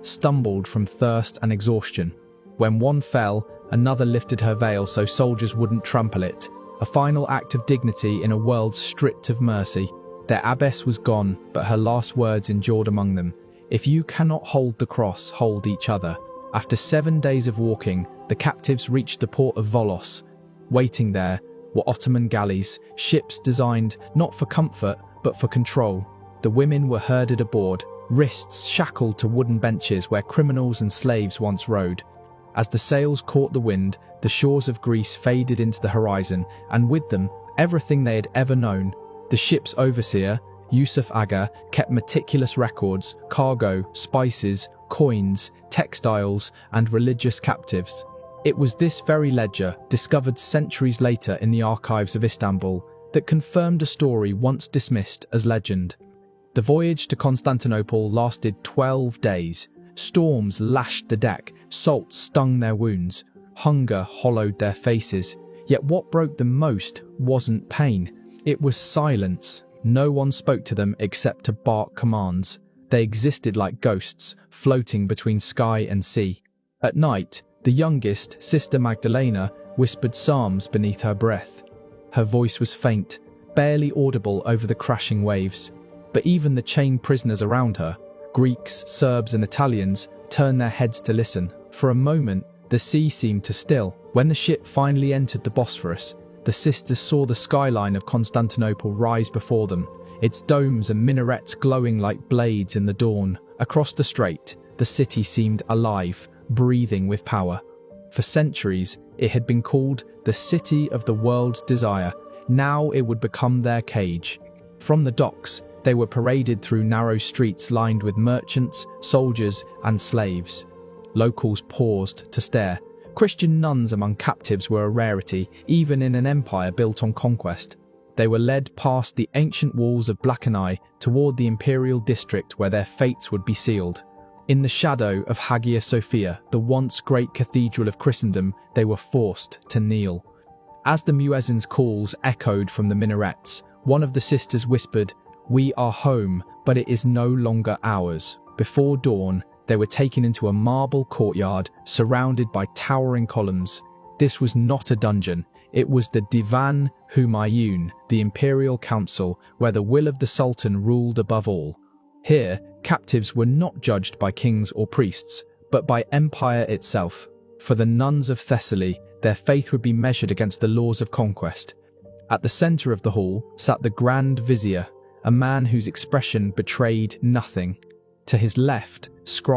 stumbled from thirst and exhaustion. When one fell, another lifted her veil so soldiers wouldn't trample it. A final act of dignity in a world stripped of mercy. Their abbess was gone, but her last words endured among them. If you cannot hold the cross, hold each other. After 7 days of walking, the captives reached the port of Volos. Waiting there were Ottoman galleys, ships designed not for comfort, but for control. The women were herded aboard, wrists shackled to wooden benches where criminals and slaves once rode. As the sails caught the wind, the shores of Greece faded into the horizon, and with them, everything they had ever known. The ship's overseer, Yusuf Aga, kept meticulous records: cargo, spices, coins, textiles, and religious captives. It was this very ledger, discovered centuries later in the archives of Istanbul, that confirmed a story once dismissed as legend. The voyage to Constantinople lasted 12 days. Storms lashed the deck, salt stung their wounds, hunger hollowed their faces. Yet what broke them most wasn't pain, it was silence. No one spoke to them except to bark commands. They existed like ghosts, floating between sky and sea. At night, the youngest, Sister Magdalena, whispered psalms beneath her breath. Her voice was faint, barely audible over the crashing waves. But even the chained prisoners around her, Greeks, Serbs and Italians, turned their heads to listen. For a moment, the sea seemed to still. When the ship finally entered the Bosphorus, the sisters saw the skyline of Constantinople rise before them, its domes and minarets glowing like blades in the dawn. Across the strait, the city seemed alive, breathing with power. For centuries, it had been called the city of the world's desire. Now it would become their cage. From the docks, they were paraded through narrow streets lined with merchants, soldiers, and slaves. Locals paused to stare. Christian nuns among captives were a rarity, even in an empire built on conquest. They were led past the ancient walls of Blakenai toward the imperial district where their fates would be sealed. In the shadow of Hagia Sophia, the once great cathedral of Christendom, they were forced to kneel. As the muezzin's calls echoed from the minarets, one of the sisters whispered, "We are home, but it is no longer ours." Before dawn, they were taken into a marble courtyard surrounded by towering columns. This was not a dungeon. It was the Divan Humayun, the imperial council, where the will of the Sultan ruled above all. Here, captives were not judged by kings or priests, but by empire itself. For the nuns of Thessaly, their faith would be measured against the laws of conquest. At the center of the hall sat the Grand Vizier, a man whose expression betrayed nothing. To his left, scribes